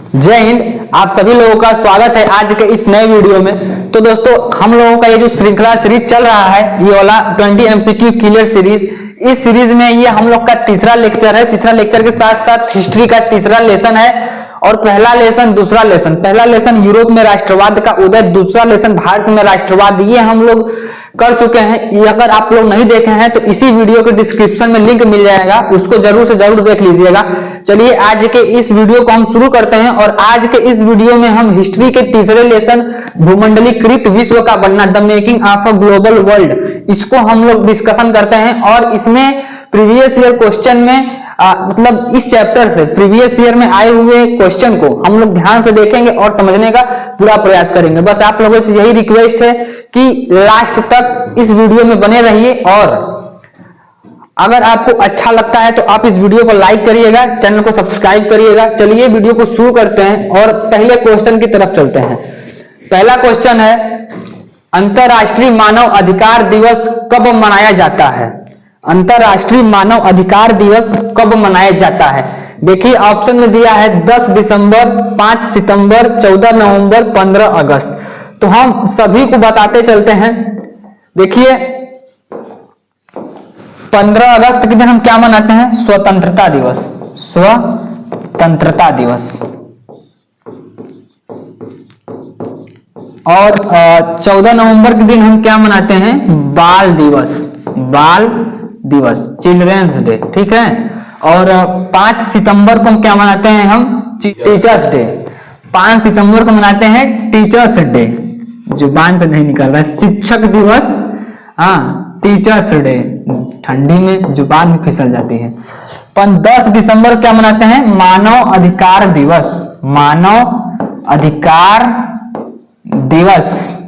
जय हिंद। आप सभी लोगों का स्वागत है आज के इस नए वीडियो में। तो दोस्तों, हम लोगों का ये जो श्रृंखला सीरीज चल रहा है, ये वाला 20 एमसीक्यू क्लियर सीरीज, इस सीरीज में ये हम लोग का तीसरा लेक्चर है। तीसरा लेक्चर के साथ साथ हिस्ट्री का तीसरा लेसन है और पहला लेसन दूसरा लेसन। पहला लेसन यूरोप में राष्ट्रवाद का उदय, दूसरा लेसन भारत में राष्ट्रवाद, ये हम लोग कर चुके हैं। ये अगर आप लोग नहीं देखे हैं तो इसी वीडियो के डिस्क्रिप्शन में लिंक मिल जाएगा, उसको जरूर से जरूर देख लीजिएगा। चलिए आज के इस वीडियो को हम शुरू करते हैं और आज के इस वीडियो में हम हिस्ट्री के तीसरे लेसन भूमंडलीकृत विश्व का बनना, the making of a global world, इसको हम लोग डिस्कशन करते हैं। और इसमें प्रीवियस ईयर क्वेश्चन में मतलब इस चैप्टर से प्रीवियस ईयर में आए हुए क्वेश्चन को हम लोग ध्यान से देखेंगे और समझने का पूरा प्रयास करेंगे। बस आप लोगों से यही रिक्वेस्ट है कि लास्ट तक इस वीडियो में बने रहिए और अगर आपको अच्छा लगता है तो आप इस वीडियो को लाइक करिएगा, चैनल को सब्सक्राइब करिएगा। चलिए वीडियो को शुरू करते हैं और पहले क्वेश्चन की तरफ चलते हैं। पहला क्वेश्चन है, अंतरराष्ट्रीय मानव अधिकार दिवस कब मनाया जाता है? अंतरराष्ट्रीय मानव अधिकार दिवस कब मनाया जाता है? देखिए ऑप्शन में दिया है 10 दिसंबर, 5 सितंबर, 14 नवंबर, 15 अगस्त। तो हम सभी को बताते चलते हैं। देखिए 15 अगस्त के दिन हम क्या मनाते हैं? स्वतंत्रता दिवस। स्वतंत्रता दिवस। और 14 नवंबर के दिन हम क्या मनाते हैं? बाल दिवस। बाल दिवस, चिल्ड्रंस डे, ठीक है। और 5 सितंबर को हम क्या मनाते हैं? हम टीचर्स डे। 5 सितंबर को मनाते हैं टीचर्स डे, जुबान से नहीं निकल रहा है, शिक्षक दिवस। हाँ, टीचर्स डे, ठंडी में जुबान भी फिसल जाती है। 10 दिसंबर क्या मनाते हैं? मानव अधिकार दिवस। मानव अधिकार दिवस,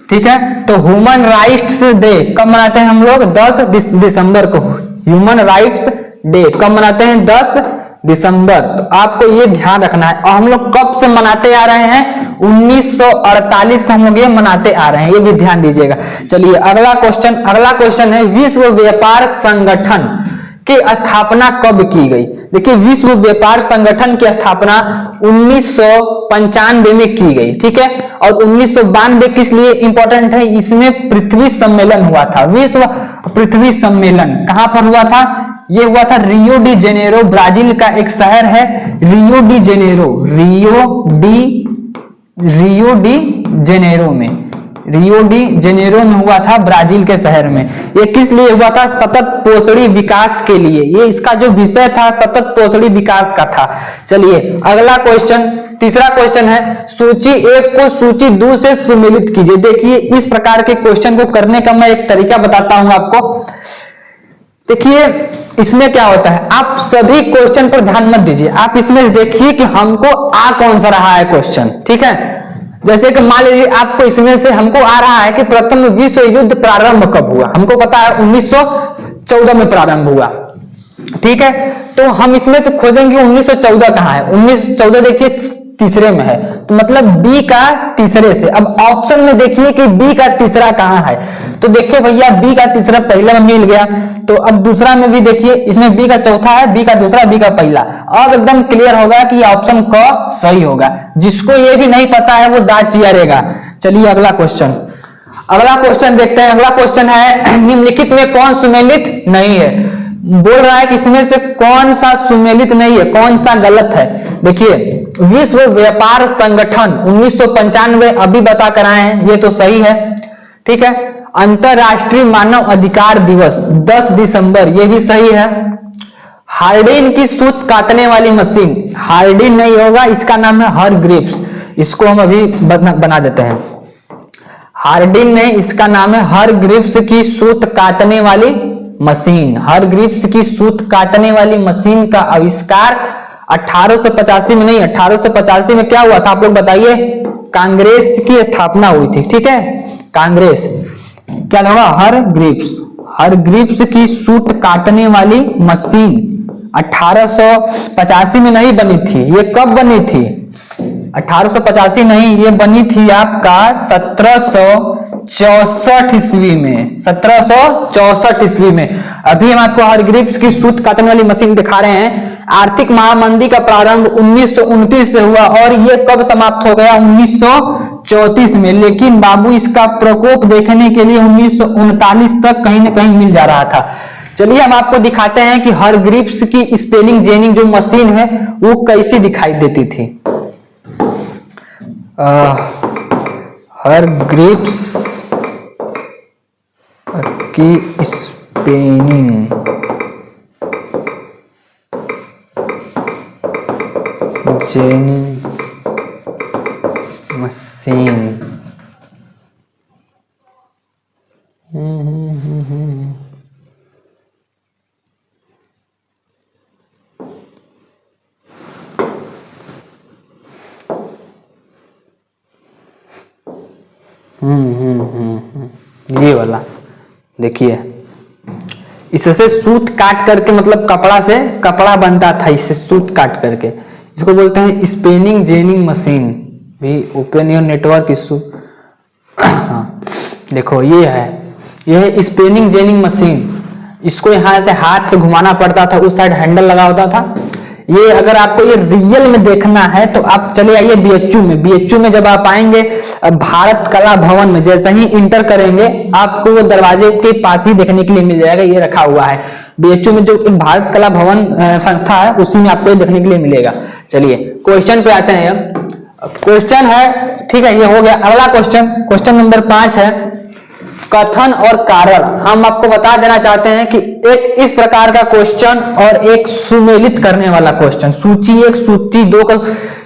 ठीक है। तो ह्यूमन राइट्स डे कब मनाते हैं हम लोग? 10 दिसंबर को। ह्यूमन राइट्स डे कब मनाते हैं? 10 दिसंबर। तो आपको ये ध्यान रखना है। और हम लोग कब से मनाते आ रहे हैं? 1948 से हम लोग ये मनाते आ रहे हैं, ये भी ध्यान दीजिएगा। चलिए अगला क्वेश्चन है, विश्व व्यापार संगठन की स्थापना कब की गई? देखिए विश्व व्यापार संगठन की स्थापना 1995 में की गई, ठीक है। और 1992 किस लिए इंपॉर्टेंट है? इसमें पृथ्वी सम्मेलन हुआ था। विश्व पृथ्वी सम्मेलन कहां पर हुआ था? ये हुआ था रियो डी जेनेरो, ब्राजील का एक शहर है Rio de Janeiro. Rio de Janeiro में, रियो डी जेनेरो में हुआ था, ब्राजील के शहर में। ये किस लिए हुआ था? सतत पोषणी विकास के लिए। ये इसका जो विषय था सतत पोषणी विकास का था। चलिए अगला क्वेश्चन, तीसरा क्वेश्चन है, सूची 1 को सूची 2 से सुमेलित कीजिए। देखिए इस प्रकार के क्वेश्चन को करने का मैं एक तरीका बताता हूं आपको। देखिए इसमें क्या होता है, आप सभी क्वेश्चन पर ध्यान मत दीजिए, आप इसमें देखिए कि हमको आ कौन सा रहा है क्वेश्चन, ठीक है। जैसे कि मान लीजिए आपको इसमें से हमको आ रहा है कि प्रथम विश्व युद्ध प्रारंभ कब हुआ? हमको पता है 1914 में प्रारंभ हुआ, ठीक है। तो हम इसमें से खोजेंगे 1914 कहां है? 1914 देखिए तीसरे में है, तो मतलब बी का तीसरे से। अब ऑप्शन में देखिए कि बी का तीसरा कहां है, तो देखिए भैया बी का तीसरा पहले में मिल गया। तो अब दूसरा में भी देखिए, इसमें बी का चौथा है, बी का दूसरा, बी का पहला। अब एकदम क्लियर होगा कि ऑप्शन क सही होगा। जिसको ये भी नहीं पता है वो दांत चियारेगा। चलिए अगला क्वेश्चन देखते हैं। अगला क्वेश्चन है, निम्नलिखित में कौन सुमेलित नहीं है? बोल रहा है कि इसमें से कौन सा सुमेलित नहीं है, कौन सा गलत है? देखिए विश्व व्यापार संगठन 1995 अभी बता कर आए हैं, ये तो सही है, ठीक है। अंतरराष्ट्रीय मानव अधिकार दिवस 10 दिसंबर, ये भी सही है। हार्डिन की सूत काटने वाली मशीन, हार्डिन नहीं होगा, इसका नाम है हरग्रीव्स। इसको हम अभी बना देते हैं। हार्डिन नहीं, इसका नाम है हरग्रीव्स की सूत काटने वाली मशीन। हरग्रीव्स की सूत काटने वाली मशीन का आविष्कार 1885 में नहीं, 1885 में क्या हुआ था आप लोग बताइए? कांग्रेस की स्थापना हुई थी, ठीक है। कांग्रेस क्या होगा? हरग्रीव्स की सूत काटने वाली मशीन 1885 में नहीं बनी थी। ये कब बनी थी? 1885 नहीं, ये बनी थी आपका 1764 ईस्वी में। 1764 ईस्वी में। अभी हम आपको हरग्रीव्स की सूत काटने वाली मशीन दिखा रहे हैं। आर्थिक महामंदी का प्रारंभ 1929 से हुआ और ये कब समाप्त हो गया? 1934 में। लेकिन बाबू इसका प्रकोप देखने के लिए 1939 तक कहीं ना कहीं मिल जा रहा था। चलिए हम आपको दिखाते हैं कि हरग्रीव्स की स्पेलिंग जेनिंग जो मशीन है वो कैसी दिखाई देती थी। हरग्रीव्स की स्पेलिंग जेनिंग मशीन। ये वाला देखिए, इससे सूत काट करके, मतलब कपड़ा से कपड़ा बनता था, इससे सूत काट करके, इसको बोलते हैं स्पिनिंग जेनिंग मशीन। भी ओपन योर नेटवर्क इशू। हाँ देखो ये है स्पिनिंग जेनिंग मशीन। इसको यहाँ से हाथ से घुमाना पड़ता था, उस साइड हैंडल लगा होता था। ये अगर आपको ये रियल में देखना है तो आप चले आइए बीएचयू में। बीएचयू में जब आप आएंगे भारत कला भवन में, जैसे ही इंटर करेंगे आपको वो दरवाजे के पास ही देखने के लिए मिल जाएगा। ये रखा हुआ है बीएचयू में, जो एक भारत कला भवन संस्था है, उसी में आपको देखने के लिए मिलेगा। चलिए क्वेश्चन पे आते हैं। क्वेश्चन है, ठीक है, ये हो गया। अगला क्वेश्चन नंबर 5 है कथन और कारण। हम आपको बता देना चाहते हैं कि एक इस प्रकार का क्वेश्चन और एक सुमेलित करने वाला क्वेश्चन, सूची 1 सूची 2 का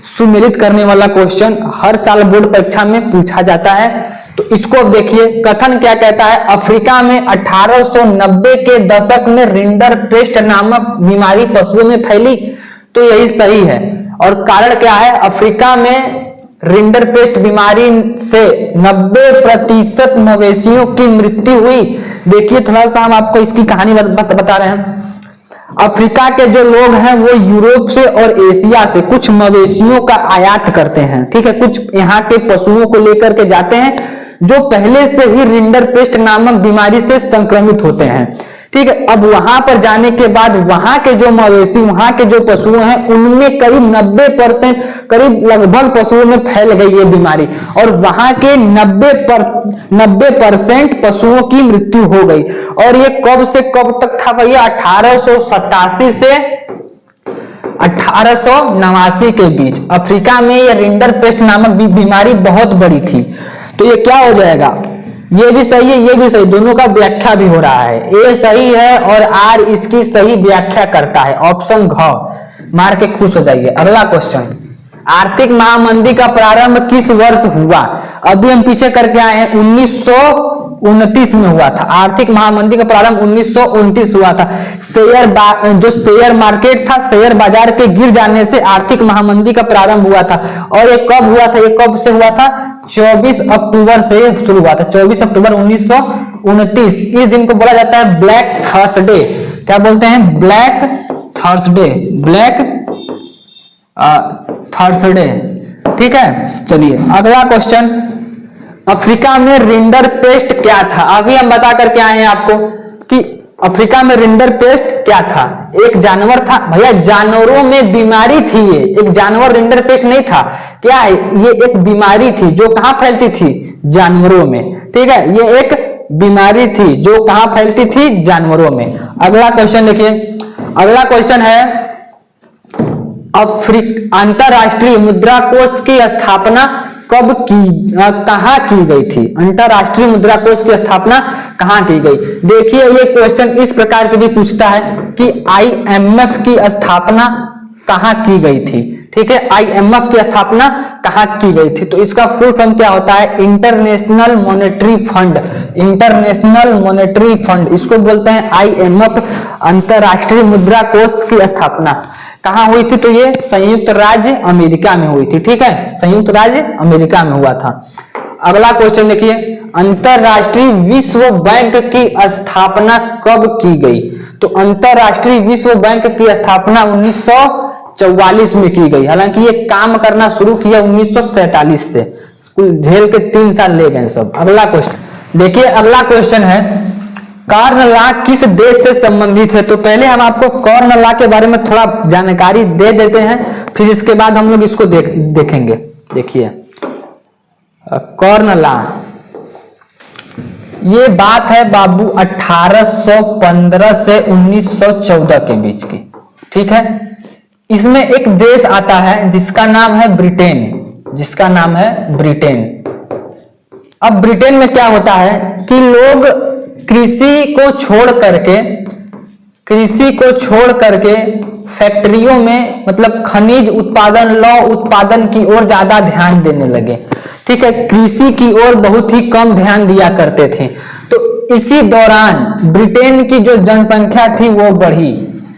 सुमेलित करने वाला क्वेश्चन हर साल बोर्ड परीक्षा में पूछा जाता है। तो इसको अब देखिए, कथन क्या कहता है? अफ्रीका में 1890 के दशक में रिंडरपेस्ट नामक बीमारी पशुओं में फैली। तो यही सही है। और कारण क्या है? अफ्रीका में रिंडरपेस्ट बीमारी से 90% मवेशियों की मृत्यु हुई। देखिए थोड़ा सा हम आपको इसकी कहानी बता रहे हैं। अफ्रीका के जो लोग हैं वो यूरोप से और एशिया से कुछ मवेशियों का आयात करते हैं, ठीक है, कुछ यहाँ के पशुओं को लेकर के जाते हैं जो पहले से ही रिंडरपेस्ट नामक बीमारी से संक्रमित होते हैं, ठीक है। अब वहां पर जाने के बाद वहां के जो मवेशी, वहां के जो पशु हैं, उनमें करीब 90%, करीब लगभग पशुओं में फैल गई ये बीमारी और वहां के 90% पशुओं की मृत्यु हो गई। और ये कब से कब तक था भैया? 1887 से 1889 के बीच अफ्रीका में ये रिंडरपेस्ट नामक बीमारी बहुत बड़ी थी। तो ये क्या हो जाएगा? ये भी सही है, ये भी सही, दोनों का व्याख्या भी हो रहा है। ए सही है और आर इसकी सही व्याख्या करता है। ऑप्शन घ मार के खुश हो जाइए। अगला क्वेश्चन, आर्थिक महामंदी का प्रारंभ किस वर्ष हुआ? अभी हम पीछे करके आए हैं, 1929 में हुआ था। आर्थिक महामंदी का प्रारंभ 1929 हुआ था। जो शेयर मार्केट था, शेयर बाजार के गिर जाने से आर्थिक महामंदी का प्रारंभ हुआ था। और ये कब हुआ था? ये कब से हुआ था? 24 अक्टूबर से शुरू हुआ था। 24 अक्टूबर 1929। इस दिन को बोला जाता है ब्लैक थर्सडे। क्या बोलते हैं? ब्लैक थर्सडे, ब्लैक थर्सडे, ठीक है। चलिए अगला क्वेश्चन, अफ्रीका में रिंडरपेस्ट क्या था? अभी हम बता करके आए हैं आपको कि अफ्रीका में रिंडरपेस्ट क्या था। एक जानवर था भैया, जानवरों में बीमारी थी। ये एक जानवर रिंडरपेस्ट नहीं था, क्या है? ये एक बीमारी थी जो कहां फैलती थी? जानवरों में, ठीक है। ये एक बीमारी थी जो कहां फैलती थी? जानवरों में। अगला क्वेश्चन देखिए, अगला क्वेश्चन है अंतरराष्ट्रीय मुद्रा कोष की स्थापना कब की, कहां की गई थी? अंतरराष्ट्रीय मुद्रा कोष की स्थापना कहां की गई? देखिए ये क्वेश्चन इस प्रकार से भी पूछता है कि आईएमएफ की स्थापना कहां की गई थी, ठीक है। आईएमएफ की स्थापना कहां की गई थी? तो इसका फुल फॉर्म क्या होता है? International monetary fund. International monetary fund, इसको बोलते हैं आईएमएफ, अंतरराष्ट्रीय मुद्रा कोष की स्थापना कहां हुई थी? तो ये संयुक्त राज्य अमेरिका में हुई थी, ठीक है, संयुक्त राज्य अमेरिका में हुआ था। अगला क्वेश्चन देखिए, अंतरराष्ट्रीय विश्व बैंक की स्थापना कब की गई? तो अंतरराष्ट्रीय विश्व बैंक की स्थापना 1944 में की गई। हालांकि ये काम करना शुरू किया 1947 से, कुल झेल के 3 साल ले गए सब। अगला क्वेश्चन देखिए, अगला क्वेश्चन है कॉर्न लॉ किस देश से संबंधित है? तो पहले हम आपको कॉर्न लॉ के बारे में थोड़ा जानकारी दे देते हैं, फिर इसके बाद हम लोग इसको देखेंगे। देखिए कॉर्न लॉ, ये बात है बाबू 1815 से 1914 के बीच की, ठीक है। इसमें एक देश आता है जिसका नाम है ब्रिटेन, जिसका नाम है ब्रिटेन। अब ब्रिटेन में क्या होता है कि लोग कृषि को छोड़ करके फैक्ट्रियों में मतलब खनिज उत्पादन, लौह उत्पादन की ओर ज्यादा ध्यान देने लगे, ठीक है। कृषि की ओर बहुत ही कम ध्यान दिया करते थे। तो इसी दौरान ब्रिटेन की जो जनसंख्या थी वो बढ़ी,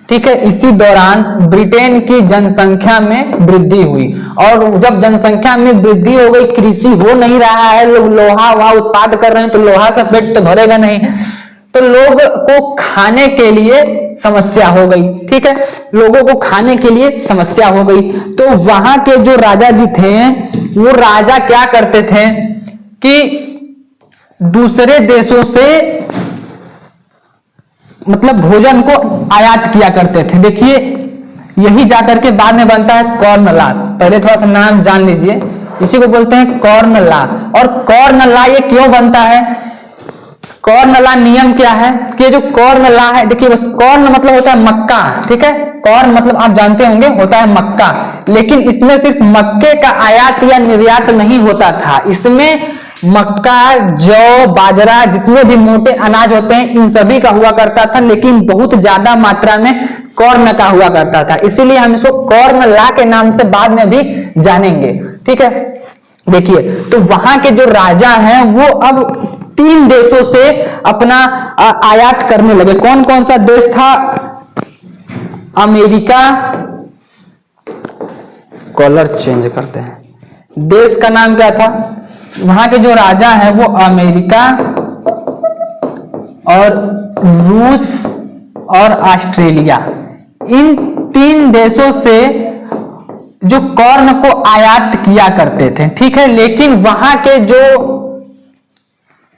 ठीक है। इसी दौरान ब्रिटेन की जनसंख्या में वृद्धि हुई, और जब जनसंख्या में वृद्धि हो गई, कृषि हो नहीं रहा है, लोग लोहा वहा उत्पाद कर रहे हैं, तो लोहा से पेट तो भरेगा नहीं, तो लोग को खाने के लिए समस्या हो गई, ठीक है। लोगों को खाने के लिए समस्या हो गई, तो वहां के जो राजा जी थे वो राजा क्या करते थे कि दूसरे देशों से मतलब भोजन को आयात किया करते थे। देखिए यही जाकर के बाद में बनता है कॉर्न लॉ। पहले थोड़ा सा नाम जान लीजिए, इसी को बोलते हैं कॉर्न लॉ। और कॉर्न लॉ ये क्यों बनता है? कॉर्न लॉ नियम क्या है कि जो कॉर्न लॉ है, देखिए बस कॉर्न मतलब होता है मक्का, ठीक है। कॉर्न मतलब आप जानते होंगे होता है मक्का, लेकिन इसमें सिर्फ मक्के का आयात या निर्यात नहीं होता था, इसमें मक्का, जौ, बाजरा, जितने भी मोटे अनाज होते हैं इन सभी का हुआ करता था, लेकिन बहुत ज्यादा मात्रा में कॉर्न का हुआ करता था। इसीलिए हम इसको कॉर्न लॉ के नाम से बाद में भी जानेंगे, ठीक है। देखिए तो वहां के जो राजा हैं वो अब 3 देशों से अपना आयात करने लगे। कौन कौन सा देश था? अमेरिका, कलर चेंज करते हैं, देश का नाम क्या था? वहां के जो राजा हैं वो अमेरिका और रूस और ऑस्ट्रेलिया, इन 3 देशों से जो कॉर्न को आयात किया करते थे, ठीक है। लेकिन वहां के जो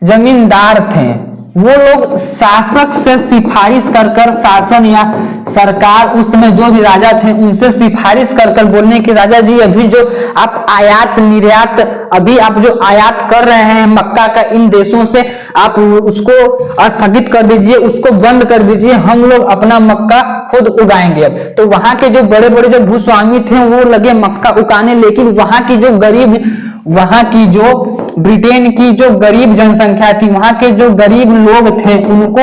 जमींदार थे वो लोग शासक से सिफारिश कर शासन या सरकार उस समय जो भी राजा थे उनसे सिफारिश कर बोलने की राजा जी अभी जो आप आयात निर्यात अभी आप जो आयात कर रहे हैं मक्का का इन देशों से, आप उसको स्थगित कर दीजिए, उसको बंद कर दीजिए, हम लोग अपना मक्का खुद उगाएंगे। अब तो वहां के जो बड़े बड़े जो भूस्वामी थे वो लगे मक्का उगाने, लेकिन वहां की जो गरीब, वहां की जो ब्रिटेन की जो गरीब जनसंख्या थी, वहां के जो गरीब लोग थे उनको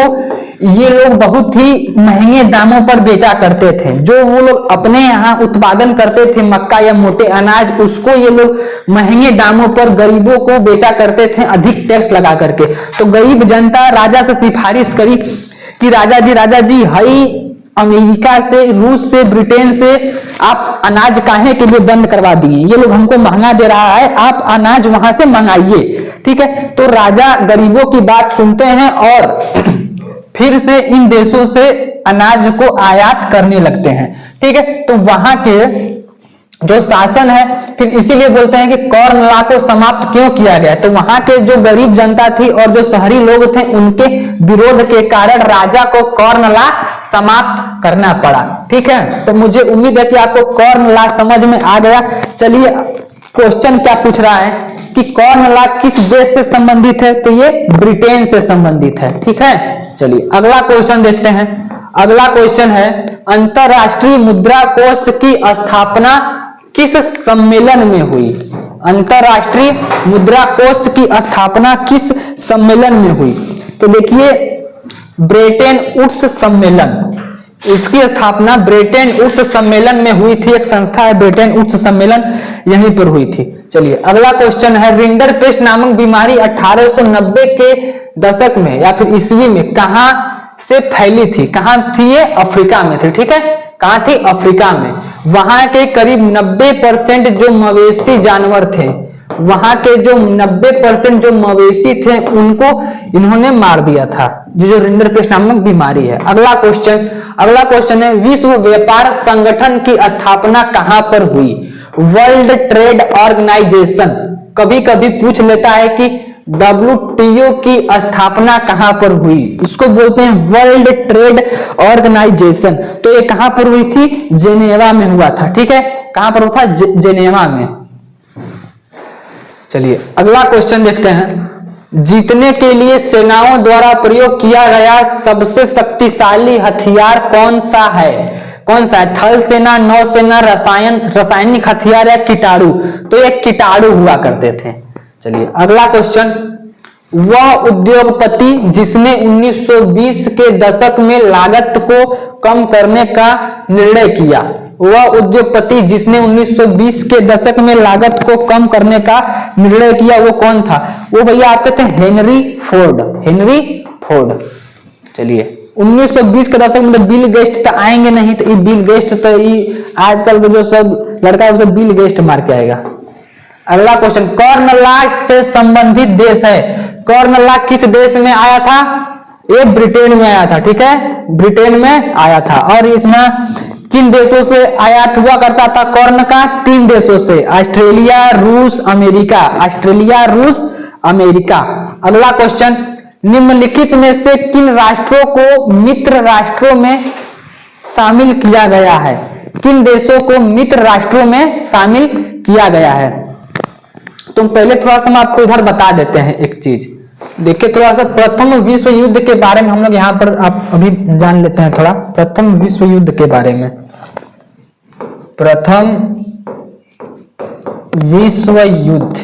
ये लोग बहुत ही महंगे दामों पर बेचा करते थे। जो वो लोग अपने यहाँ उत्पादन करते थे मक्का या मोटे अनाज, उसको ये लोग महंगे दामों पर गरीबों को बेचा करते थे, अधिक टैक्स लगा करके। तो गरीब जनता राजा से सिफारिश करी कि राजा जी हई अमेरिका से, रूस से, ब्रिटेन से आप अनाज काहे के लिए बंद करवा दिए, ये लोग हमको महंगा दे रहा है, आप अनाज वहां से मंगाइए, ठीक है। तो राजा गरीबों की बात सुनते हैं और फिर से इन देशों से अनाज को आयात करने लगते हैं, ठीक है। तो वहां के जो शासन है, फिर इसीलिए बोलते हैं कि कॉर्न लॉ को समाप्त क्यों किया गया। तो वहां के जो गरीब जनता थी और जो शहरी लोग थे उनके विरोध के कारण राजा को कॉर्न लॉ समाप्त करना पड़ा, ठीक है। तो मुझे उम्मीद है कि आपको कॉर्न लॉ समझ में आ गया। चलिए क्वेश्चन क्या पूछ रहा है कि कॉर्न लॉ किस देश से संबंधित है? तो ये ब्रिटेन से संबंधित है, ठीक है। चलिए अगला क्वेश्चन देखते हैं। अगला क्वेश्चन है अंतरराष्ट्रीय मुद्रा कोष की स्थापना किस सम्मेलन में हुई? अंतरराष्ट्रीय मुद्रा कोष की स्थापना किस सम्मेलन में हुई? तो देखिए ब्रेटन वुड्स सम्मेलन, इसकी स्थापना ब्रेटन वुड्स सम्मेलन में हुई थी। एक संस्था है ब्रेटन वुड्स सम्मेलन, यहीं पर हुई थी। चलिए अगला क्वेश्चन है रिंडरपेस्ट नामक बीमारी 1890 के दशक में या फिर ईस्वी में कहां से फैली थी? कहां थी ये? अफ्रीका में थी, ठीक है। कहां थी? अफ्रीका में। वहां के करीब 90% जो मवेशी जानवर थे, वहां के जो 90% जो मवेशी थे उनको इन्होंने मार दिया था, जो रिंडरपेस्ट नामक बीमारी है। अगला क्वेश्चन है विश्व व्यापार संगठन की स्थापना कहां पर हुई? वर्ल्ड ट्रेड ऑर्गेनाइजेशन, कभी कभी पूछ लेता है कि WTO की स्थापना कहां पर हुई? इसको बोलते हैं वर्ल्ड ट्रेड ऑर्गेनाइजेशन। तो ये कहां पर हुई थी? जेनेवा में हुआ था। ठीक है, कहां पर हुआ था? जेनेवा में। चलिए अगला क्वेश्चन देखते हैं। जीतने के लिए सेनाओं द्वारा प्रयोग किया गया सबसे शक्तिशाली हथियार कौन सा है? कौन सा है? थल सेना, नौसेना, रासायनिक हथियार या कीटाणु? तो ये कीटाणु हुआ करते थे। चलिए अगला क्वेश्चन। वह उद्योगपति जिसने 1920 के दशक में लागत को कम करने का निर्णय किया। वह उद्योगपति जिसने 1920 के दशक में लागत को कम करने का निर्णय किया, वो कौन था? वो भैया आपके थे हेनरी फोर्ड। Henry Ford. चलिए 1920 के दशक में तो बिल गेट्स तो आएंगे नहीं, तो ये बिल गेट्स तो ये आजकल के जो सब लड़का है वो सब बिल गेट्स मार के आएगा। अगला क्वेश्चन। कॉर्नलॉक से संबंधित देश है। कॉर्नलॉक किस देश में आया था? ये ब्रिटेन में आया था। ठीक है, ब्रिटेन में आया था। और इसमें किन देशों से आयात हुआ करता था कॉर्न का? 3 देशों से, ऑस्ट्रेलिया, रूस, अमेरिका। ऑस्ट्रेलिया, रूस, अमेरिका। अगला क्वेश्चन। निम्नलिखित में से किन राष्ट्रों को मित्र राष्ट्रों में शामिल किया गया है? किन देशों को मित्र राष्ट्रों में शामिल किया गया है? तो पहले थोड़ा सा हम आपको इधर बता देते हैं एक चीज। देखिए थोड़ा सा प्रथम विश्व युद्ध के बारे में हम लोग यहाँ पर आप अभी जान लेते हैं थोड़ा प्रथम विश्व युद्ध के बारे में। प्रथम विश्व युद्ध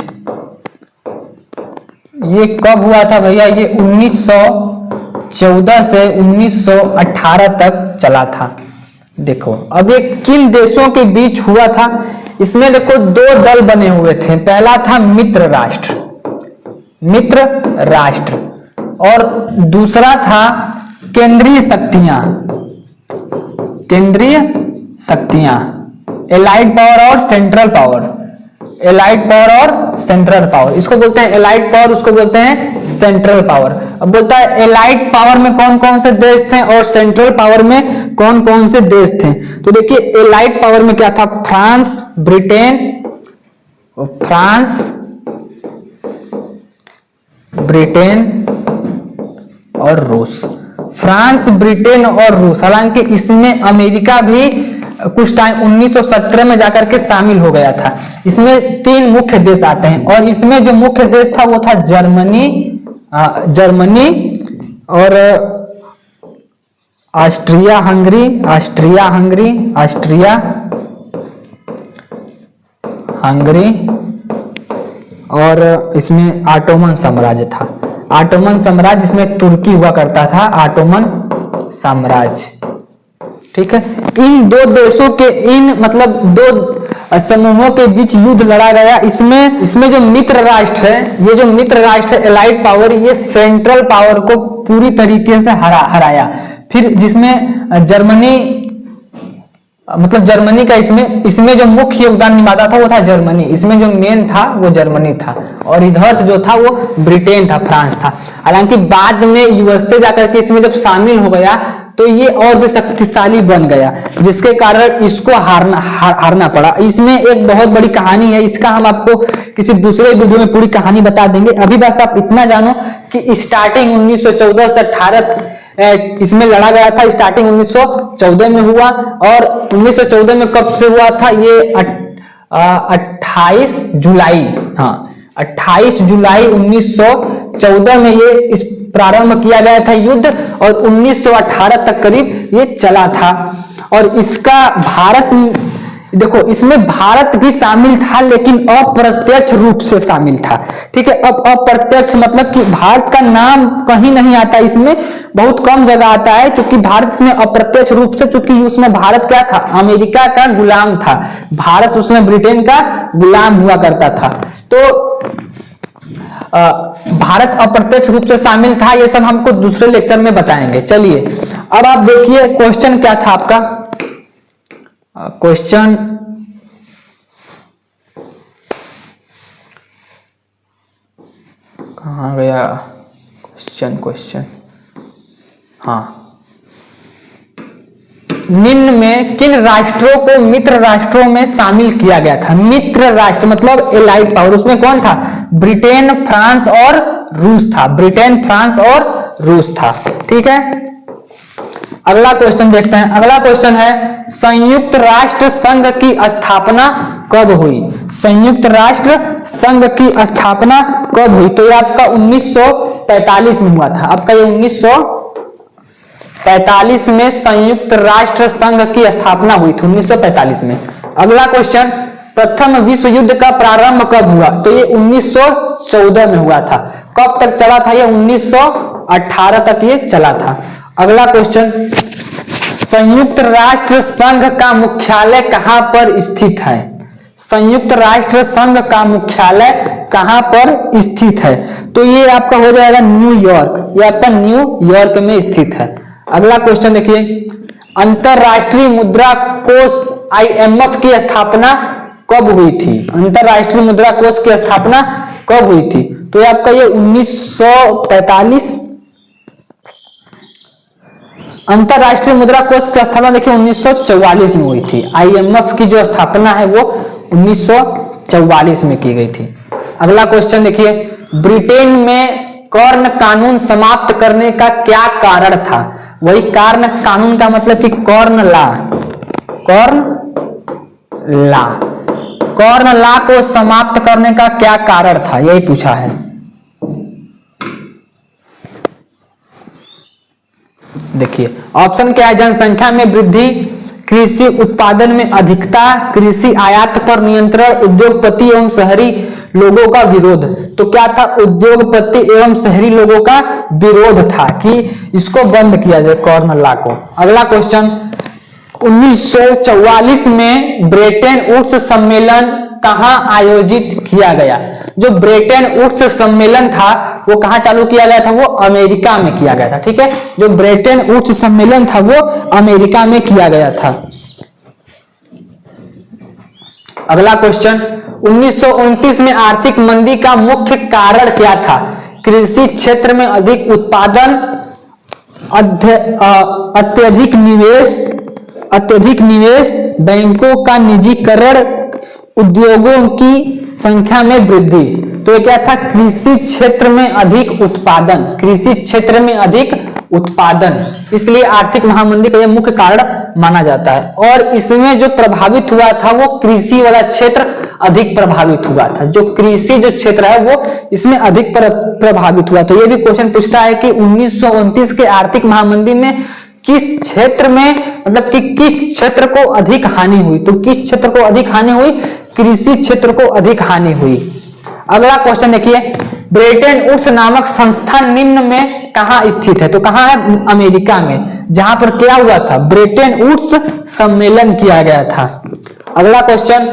ये कब हुआ था भैया? ये 1914 से 1918 तक चला था। देखो अब ये किन देशों के बीच हुआ था? इसमें देखो 2 दल बने हुए थे। पहला था मित्र राष्ट्र, मित्र राष्ट्र, और दूसरा था केंद्रीय शक्तियां, केंद्रीय शक्तियां, एलाइड पावर और सेंट्रल पावर। एलाइड पावर और सेंट्रल पावर, इसको बोलते हैं एलाइड पावर, उसको बोलते हैं सेंट्रल पावर। अब बोलता है एलाइड पावर में कौन कौन से देश थे और सेंट्रल पावर में कौन कौन से देश थे। तो देखिए एलाइड पावर में क्या था? फ्रांस, ब्रिटेन, ब्रिटेन और रूस। फ्रांस, ब्रिटेन और रूस। हालांकि इसमें अमेरिका भी कुछ टाइम 1917 में जाकर के शामिल हो गया था। इसमें 3 मुख्य देश आते हैं और इसमें जो मुख्य देश था वो था जर्मनी, जर्मनी और Austria Hungary, Austria Hungary, Austria Hungary, और इसमें ऑटोमन साम्राज्य था। ऑटोमन साम्राज्य, इसमें तुर्की हुआ करता था, ऑटोमन साम्राज्य। ठीक है, इन 2 देशों के इन मतलब 2 समूहों के बीच युद्ध लड़ा गया। इसमें जो मित्र राष्ट्र है, ये जो मित्र राष्ट्र है एलाइड पावर, ये सेंट्रल पावर को पूरी तरीके से हराया। फिर जिसमें जर्मनी मतलब जर्मनी का इसमें जो मुख्य योगदान निभाता था वो था जर्मनी। इसमें जो मेन था वो जर्मनी था और इधर जो था वो ब्रिटेन था, फ्रांस था। हालांकि बाद में यूएसए जाकर के इसमें जब शामिल हो गया तो ये और भी शक्तिशाली बन गया, जिसके कारण इसको हारना पड़ा। इसमें एक बहुत बड़ी कहानी है, इसका हम आपको किसी दूसरे वीडियो में पूरी कहानी बता देंगे। अभी बस आप इतना जानो कि स्टार्टिंग 1914 से 18 इसमें लड़ा गया था। स्टार्टिंग 1914 में हुआ और 1914 में कब से हुआ था? ये 28 जुलाई, हाँ 28 जुलाई 1914 में ये इस प्रारंभ किया गया था युद्ध और 1918 तक करीब ये चला था। और इसका भारत, देखो इसमें भारत भी शामिल था लेकिन अप्रत्यक्ष रूप से शामिल था। ठीक है, अब अप्रत्यक्ष मतलब कि भारत का नाम कहीं नहीं आता, इसमें बहुत कम जगह आता है, क्योंकि भारत में अप्रत्यक्ष रूप से, चूंकि उसमें भारत क्या था? अमेरिका का गुलाम था। भारत उसमें ब्रिटेन का गुलाम हुआ करता था। तो भारत अप्रत्यक्ष रूप से शामिल था। ये सब हमको दूसरे लेक्चर में बताएंगे। चलिए अब आप देखिए क्वेश्चन क्या था आपका। क्वेश्चन कहाँ गया? क्वेश्चन हाँ, निम्न में किन राष्ट्रों को मित्र राष्ट्रों में शामिल किया गया था? मित्र राष्ट्र मतलब एलाइड पावर, उसमें कौन था? ब्रिटेन, फ्रांस और रूस था, ब्रिटेन, फ्रांस और रूस था। ठीक है, अगला क्वेश्चन देखते हैं। अगला क्वेश्चन है संयुक्त राष्ट्र संघ की स्थापना कब हुई? संयुक्त राष्ट्र संघ की स्थापना कब हुई? तो ये आपका 1945 में हुआ था। आपका ये 1945 में संयुक्त राष्ट्र संघ की स्थापना हुई थी, 1945 में। अगला क्वेश्चन, प्रथम विश्व युद्ध का प्रारंभ कब हुआ? तो ये 1914 में हुआ था। कब तक चला था? ये 1918 तक ये चला था। अगला क्वेश्चन, संयुक्त राष्ट्र संघ का मुख्यालय कहां पर स्थित है? संयुक्त राष्ट्र संघ का मुख्यालय कहां पर स्थित है? तो ये आपका हो जाएगा न्यूयॉर्क, ये आपका न्यूयॉर्क में स्थित है। अगला क्वेश्चन देखिए, अंतरराष्ट्रीय मुद्रा कोष IMF की स्थापना कब हुई थी? अंतरराष्ट्रीय मुद्रा कोष की स्थापना कब हुई थी? तो ये आपका ये 1945। अंतरराष्ट्रीय मुद्रा कोष की स्थापना देखिए 1944 में हुई थी। IMF की जो स्थापना है वो 1944 में की गई थी। अगला क्वेश्चन देखिए, ब्रिटेन में कॉर्न कानून समाप्त करने का क्या कारण था? वही कॉर्न कानून का मतलब कि corn law, corn law, corn law को समाप्त करने का क्या कारण था, यही पूछा है। देखिए ऑप्शन क्या है, जनसंख्या में वृद्धि, कृषि उत्पादन में अधिकता, कृषि आयात पर नियंत्रण, उद्योगपति एवं शहरी लोगों का विरोध। तो क्या था? उद्योगपति एवं शहरी लोगों का विरोध था कि इसको बंद किया जाए, कॉर्न लॉ को। अगला क्वेश्चन, 1944 में ब्रेटन वुड्स सम्मेलन कहां आयोजित किया गया? जो ब्रेटन वुड्स सम्मेलन था वो कहां चालू किया गया था? वो अमेरिका में किया गया था। ठीक है, जो ब्रेटन वुड्स सम्मेलन था वो अमेरिका में किया गया था। अगला क्वेश्चन, 1929 में आर्थिक मंदी का मुख्य कारण क्या था? कृषि क्षेत्र में अधिक उत्पादन, अत्यधिक निवेश, बैंकों का निजीकरण, उद्योगों की संख्या में वृद्धि। तो ये क्या था? कृषि क्षेत्र में अधिक उत्पादन, कृषि क्षेत्र में अधिक उत्पादन, इसलिए आर्थिक महामंदी का यह मुख्य कारण माना जाता है। और इसमें जो प्रभावित हुआ था वो कृषि वाला क्षेत्र अधिक प्रभावित हुआ था। जो कृषि जो क्षेत्र है वो इसमें अधिक प्रभावित हुआ। तो ये भी क्वेश्चन पूछता है कि 1929 के आर्थिक महामंदी में किस क्षेत्र में, मतलब कि किस क्षेत्र को अधिक हानि हुई? तो किस क्षेत्र को अधिक हानि हुई? कृषि क्षेत्र को अधिक हानि हुई। अगला क्वेश्चन देखिए, ब्रेटन वुड्स नामक संस्था निम्न में कहां स्थित है? तो कहां है? अमेरिका में, जहां पर क्या हुआ था? ब्रेटन वुड्स सम्मेलन किया गया था। अगला क्वेश्चन,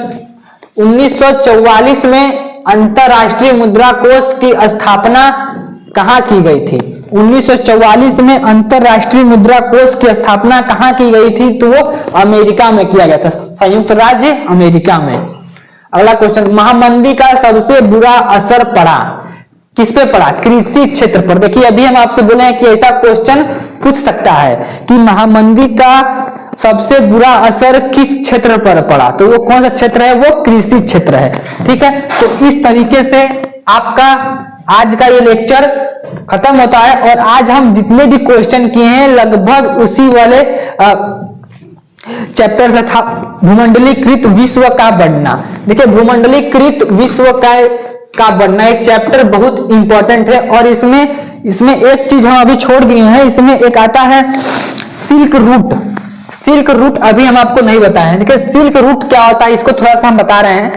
1944 में अंतरराष्ट्रीय मुद्रा कोष की स्थापना कहां की गई थी? 1944 में अंतरराष्ट्रीय मुद्रा कोष की स्थापना कहां की गई थी? तो वो अमेरिका में किया गया था, संयुक्त राज्य अमेरिका में। अगला क्वेश्चन, महामंदी का सबसे बुरा असर पड़ा किस पे पड़ा? कृषि क्षेत्र पर। देखिए अभी हम आपसे बोले हैं कि ऐसा क्वेश्चन पूछ सकता है कि महामंदी का सबसे बुरा असर किस क्षेत्र पर पड़ा? तो वो कौन सा क्षेत्र है? वो कृषि क्षेत्र है। ठीक है, तो इस तरीके से आपका आज का ये लेक्चर खत्म होता है। और आज हम जितने भी क्वेश्चन किए हैं लगभग उसी वाले चैप्टर से था, भूमंडलीकृत विश्व का बढ़ना। देखिए भूमंडलीकृत विश्व का बढ़ना एक चैप्टर बहुत इंपॉर्टेंट है। और इसमें एक चीज हम अभी छोड़ दिए हैं, इसमें एक आता है सिल्क रूट। सिल्क रूट अभी हम आपको नहीं बताए हैं। देखिए सिल्क रूट क्या होता है इसको थोड़ा सा हम बता रहे हैं।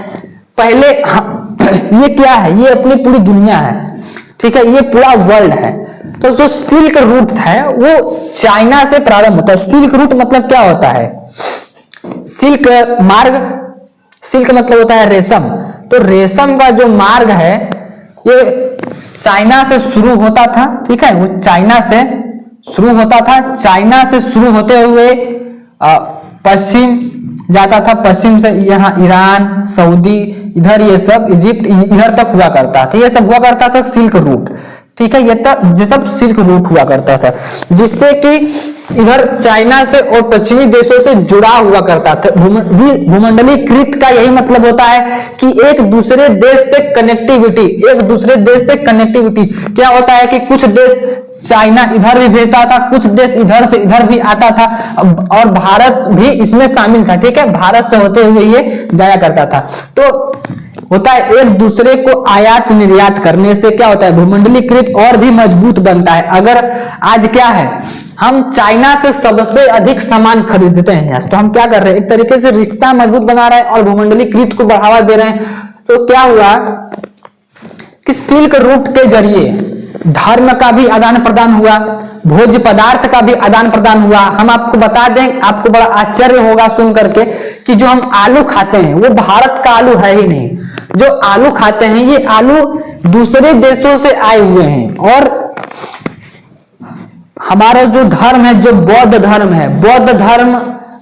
पहले ये क्या है? ये अपनी पूरी दुनिया है, ठीक है, ये पूरा वर्ल्ड है। तो जो सिल्क रूट है वो चाइना से प्रारंभ होता है। सिल्क रूट मतलब क्या होता है? सिल्क मार्ग, सिल्क मतलब होता है रेशम। तो रेशम का जो मार्ग है ये चाइना से शुरू होता था। ठीक है, वो चाइना से शुरू होता था। चाइना से शुरू होते हुए पश्चिम जाता था, पश्चिम से यहाँ ईरान, सऊदी, इधर ये सब इजिप्ट, इधर तक हुआ करता था। ये सब हुआ करता था सिल्क रूट। ठीक है, ये सब सिल्क रूट हुआ करता था, जिससे कि इधर चाइना से और पश्चिमी देशों से जुड़ा हुआ करता था। भूमंडलीकृत का यही मतलब होता है कि एक दूसरे देश से कनेक्टिविटी, एक दूसरे देश से कनेक्टिविटी। क्या होता है कि कुछ देश चाइना इधर भी भेजता था, कुछ देश इधर से इधर भी आता था, और भारत भी इसमें शामिल था। ठीक है, भारत से होते हुए ये जाया करता था। तो होता है एक दूसरे को आयात निर्यात करने से क्या होता है, भूमंडलीकृत और भी मजबूत बनता है। अगर आज क्या है, हम चाइना से सबसे अधिक सामान खरीदते हैं, तो हम क्या कर रहे हैं, एक तरीके से रिश्ता मजबूत बना रहे हैं और भूमंडलीकृत को बढ़ावा दे रहे हैं। तो क्या हुआ कि सिल्क रूट के जरिए धर्म का भी आदान प्रदान हुआ, भोज्य पदार्थ का भी आदान प्रदान हुआ। हम आपको बता दें, आपको बड़ा आश्चर्य होगा सुन करके कि जो हम आलू खाते हैं वो भारत का आलू है ही नहीं। जो आलू खाते हैं ये आलू दूसरे देशों से आए हुए हैं। और हमारा जो धर्म है, जो बौद्ध धर्म है, बौद्ध धर्म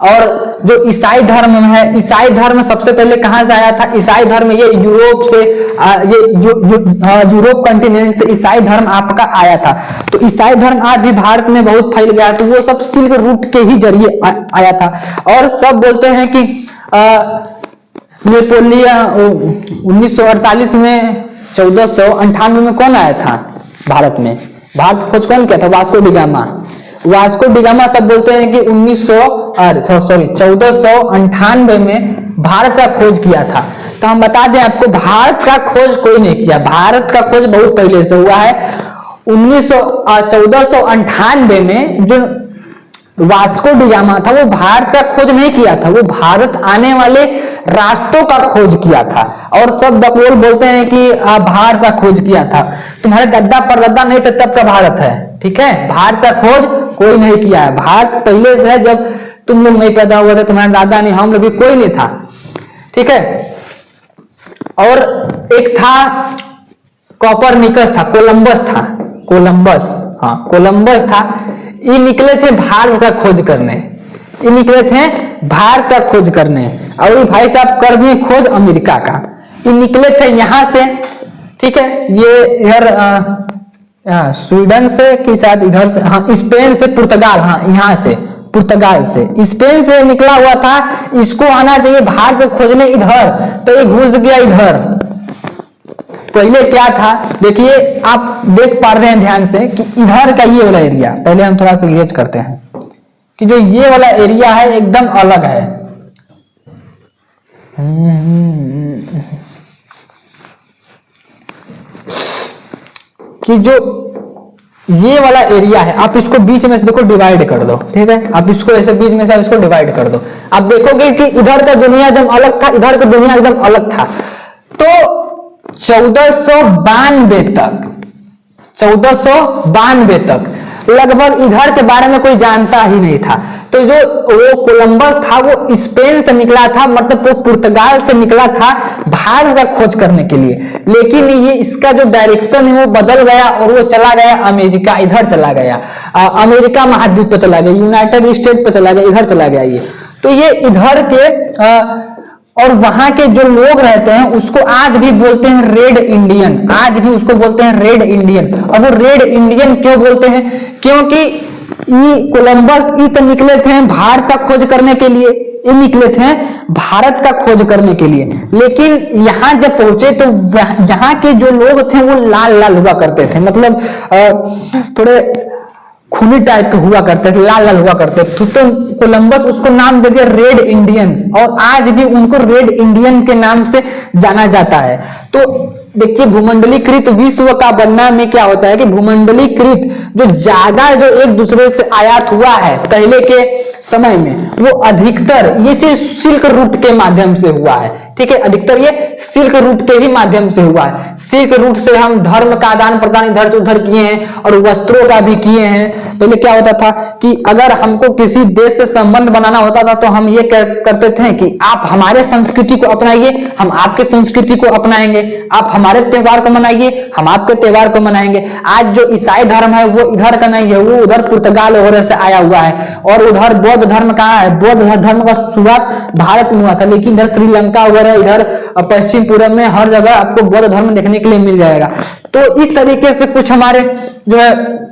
और जो ईसाई धर्म है, ईसाई धर्म सबसे पहले कहां से आया था, ईसाई धर्म ये यूरोप से, यूरोप कंटिनेंट से ईसाई धर्म आपका आया था। तो ईसाई धर्म आज भी भारत में बहुत फैल गया, तो वो सब सिल्क रूट के ही जरिए आया था। और सब बोलते हैं कि नेपोलियन 1948 में, 1498 में कौन आया था भारत में, भारत खोज कौन किया था, Vasco D gamma. Vasco D gamma सब बोलते हैं कि 1498 में भारत का खोज किया था। तो हम बता दें आपको, भारत का खोज कोई नहीं किया, भारत का खोज बहुत पहले से हुआ है। 1498 में जो वास्को डी गामा था वो भारत का खोज नहीं किया था, वो भारत आने वाले रास्तों का खोज किया था। और सब बकलोल बोलते हैं कि भारत का खोज किया था। तुम्हारे दादा परदादा नहीं थे तब का भारत है। ठीक है, भारत का खोज कोई नहीं किया है, भारत पहले से है, जब तुम लोग नहीं पैदा हुए थे, तुम्हारे दादा नहीं, हम लोग भी कोई नहीं था। ठीक है, और एक था कोपरनिकस था, कोलंबस था, कोलंबस, हाँ कोलंबस था। ये निकले थे भारत का खोज करने, ये निकले थे भारत का खोज करने, और ये भाई साहब कर दिए खोज अमेरिका का। ये निकले थे यहां से, ठीक है, ये इधर स्वीडन से कि शायद इधर से, हाँ स्पेन से, पुर्तगाल, हाँ यहाँ से पुर्तगाल से, स्पेन से निकला हुआ था। इसको आना चाहिए भारत को खोजने इधर, तो ये घुस गया इधर। पहले क्या था देखिए, आप देख पा रहे हैं ध्यान से कि इधर का ये वाला एरिया, पहले हम थोड़ा सा गेज करते हैं कि जो ये वाला एरिया है एकदम अलग है। कि जो ये वाला एरिया है, आप इसको बीच में से देखो डिवाइड कर दो। ठीक है, आप इसको ऐसे बीच में से आप इसको डिवाइड कर दो, आप देखोगे कि इधर का दुनिया एकदम अलग था, इधर का दुनिया एकदम अलग था। तो 1492 तक लगभग इधर के बारे में कोई जानता ही नहीं था। तो जो वो कोलंबस था वो स्पेन से निकला था, मतलब वो पुर्तगाल से निकला था भारत का खोज करने के लिए। लेकिन ये इसका जो डायरेक्शन है वो बदल गया और वो चला गया अमेरिका, इधर चला गया, अमेरिका महाद्वीप पे चला गया, यूनाइटेड स्टेट पे चला गया, इधर चला गया ये। तो ये इधर के और वहां के जो लोग रहते हैं उसको आज भी बोलते हैं रेड इंडियन, आज भी उसको बोलते हैं रेड इंडियन। और वो रेड इंडियन क्यों बोलते हैं, क्योंकि कोलंबस तो निकले थे भारत का खोज करने के लिए, ये निकले थे भारत का खोज करने के लिए। लेकिन यहां जब पहुंचे तो यहाँ के जो लोग थे वो लाल लाल हुआ करते थे, मतलब थोड़े खूनी टाइप के हुआ करते थे, लाल लाल हुआ करते थे। तो कोलंबस उसको नाम दे दिया रेड इंडियंस, और आज भी उनको रेड इंडियन के नाम से जाना जाता है। तो देखिए, भूमंडलीकृत विश्व का बनना में क्या होता है कि भूमंडलीकृत जो ज्यादा जो एक दूसरे से आयात हुआ है पहले के समय में, वो अधिकतर ये सिल्क रूट के माध्यम से हुआ है। ठीक है, अधिकतर ये सिल्क रूट के ही माध्यम से हुआ है। सिल्क रूट से हम धर्म का आदान प्रदान इधर से उधर किए हैं और वस्त्रों का भी किए हैं। पहले क्या होता था कि अगर हमको किसी देश से संबंध बनाना होता था तो हम ये करते थे कि आप हमारे संस्कृति को अपनाइए, हम आपके संस्कृति को अपनाएंगे, आप हमारे त्योहार को मनाइए, हम आपके त्योहार को मनाएंगे। आज जो ईसाई धर्म है वो इधर का नहीं है, वो उधर पुर्तगाल वगैरह से आया हुआ है। और उधर बौद्ध धर्म कहाँ है, बौद्ध धर्म का शुरुआत भारत में हुआ था, लेकिन इधर श्रीलंका वगैरह, इधर पश्चिम पूरब में हर जगह आपको बौद्ध धर्म देखने के लिए मिल जाएगा। तो इस तरीके से कुछ हमारे जो है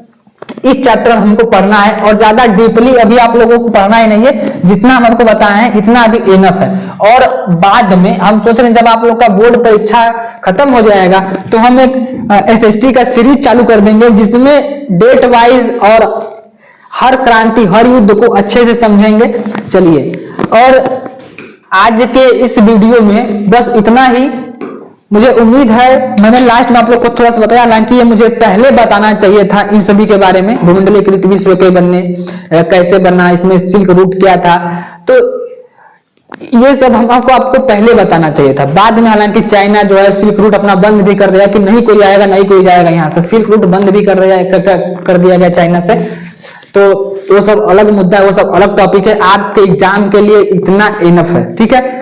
इस चैप्टर हमको पढ़ना है, और ज्यादा डीपली अभी आप लोगों को पढ़ना ही नहीं है, जितना हम आपको बताए हैं इतना अभी इनफ है। और बाद में हम सोच रहे हैं जब आप लोग का बोर्ड परीक्षा खत्म हो जाएगा तो हम एक SST का सीरीज चालू कर देंगे, जिसमें डेट वाइज और हर क्रांति हर युद्ध को अच्छे से समझेंगे। चलिए, और आज के इस वीडियो में बस इतना ही। मुझे उम्मीद है मैंने लास्ट में आप लोग को थोड़ा सा बताया, हालांकि ये मुझे पहले बताना चाहिए था इन सभी के बारे में, भूमंडलीकृत विश्व के बनने कैसे बना, इसमें सिल्क रूट क्या था, तो ये सब हमको आपको पहले बताना चाहिए था। बाद में हालांकि चाइना जो है सिल्क रूट अपना बंद भी कर दिया कि नहीं कोई आएगा नहीं कोई जाएगा यहाँ से, सिल्क रूट बंद भी कर दिया गया चाइना से। तो वो सब अलग मुद्दा है, वो सब अलग टॉपिक है। आपके एग्जाम के लिए इतना इनफ है, ठीक है।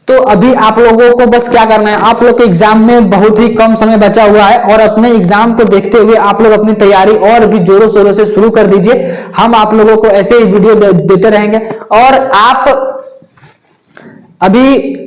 तो अभी आप लोगों को बस क्या करना है, आप लोग के एग्जाम में बहुत ही कम समय बचा हुआ है, और अपने एग्जाम को देखते हुए आप लोग अपनी तैयारी और भी जोरों शोरों से शुरू कर दीजिए। हम आप लोगों को ऐसे ही वीडियो देते रहेंगे। और आप अभी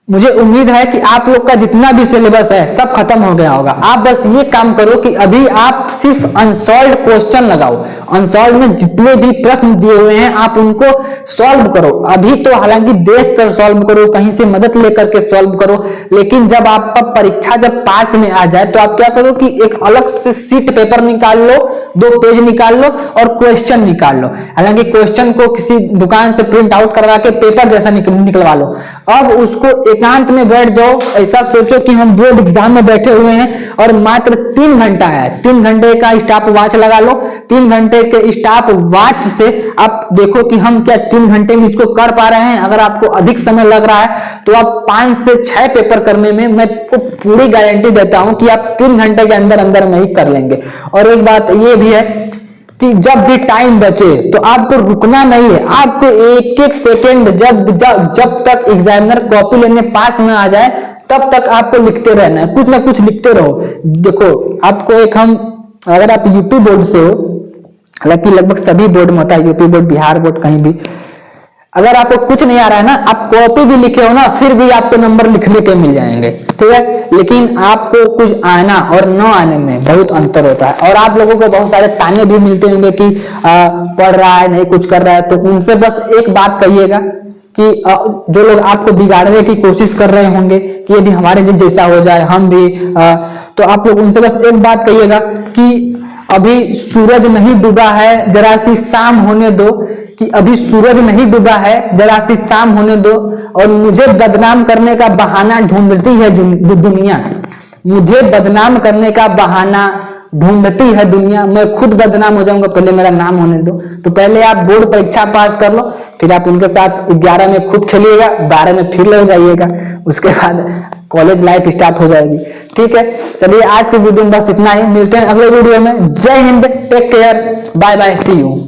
मुझे उम्मीद है कि आप लोग का जितना भी सिलेबस है सब खत्म हो गया होगा। आप बस ये काम करो कि अभी आप सिर्फ अनसॉल्व्ड क्वेश्चन लगाओ, अनसॉल्व्ड में जितने भी प्रश्न दिए हुए हैं आप उनको सॉल्व करो। अभी तो हालांकि देख कर सॉल्व करो, कहीं से मदद लेकर के सॉल्व करो, लेकिन जब आपका परीक्षा जब पास में आ जाए तो आप क्या करो कि एक अलग से शीट पेपर निकाल लो, 2 पेज निकाल लो और क्वेश्चन निकाल लो। हालांकि क्वेश्चन को किसी दुकान से प्रिंट आउट करवा के पेपर जैसा निकलवा लो। अब उसको एकांत में बैठ जाओ, ऐसा सोचो कि हम बोर्ड एग्जाम में बैठे हुए हैं और मात्र 3 घंटा है, 3 घंटे का स्टॉप वॉच लगा लो। 3 घंटे के स्टॉप वॉच से आप देखो कि हम क्या 3 घंटे में इसको कर पा रहे हैं। अगर आपको अधिक समय लग रहा है तो आप 5 से 6 पेपर करने में मैं आपको पूरी गारंटी देता हूं कि आप 3 घंटे के अंदर अंदर में ही कर लेंगे। और एक बात ये भी है कि जब भी टाइम बचे तो आपको रुकना नहीं है, आपको एक एक सेकेंड जब तक एग्जामिनर कॉपी लेने पास ना आ जाए तब तक आपको लिखते रहना है, कुछ ना कुछ लिखते रहो। देखो आपको एक हम, अगर आप यूपी बोर्ड से हो, हालांकि लगभग सभी बोर्ड में होता है, यूपी बोर्ड बिहार बोर्ड कहीं भी, अगर आपको कुछ नहीं आ रहा है ना, आप कॉपी भी लिखे हो ना फिर भी आपको नंबर लिखने के मिल जाएंगे, ठीक है। लेकिन आपको कुछ आना और न आने में बहुत अंतर होता है। और आप लोगों को बहुत सारे ताने भी मिलते होंगे कि पढ़ रहा है नहीं कुछ कर रहा है, तो उनसे बस एक बात कहिएगा कि जो लोग आपको बिगाड़ने की कोशिश कर रहे होंगे कि ये भी हमारे जैसा हो जाए हम भी, तो आप लोग उनसे बस एक बात कहिएगा कि अभी सूरज नहीं डूबा है, जरा सी शाम होने दो, कि अभी सूरज नहीं डूबा है, जरा सी शाम होने दो। और मुझे बदनाम करने का बहाना ढूंढती है दुनिया, मुझे बदनाम करने का बहाना ढूंढती है दुनिया, मैं खुद बदनाम हो जाऊंगा, पहले मेरा नाम होने दो। तो पहले आप बोर्ड परीक्षा पास कर लो, फिर आप उनके साथ 11 में खूब खेलिएगा, 12 में फिर लग जाइएगा, उसके बाद कॉलेज लाइफ स्टार्ट हो जाएगी, ठीक है। चलिए आज के वीडियो में बस इतना ही, मिलते हैं अगले वीडियो में। जय हिंद, take care, bye bye, see you.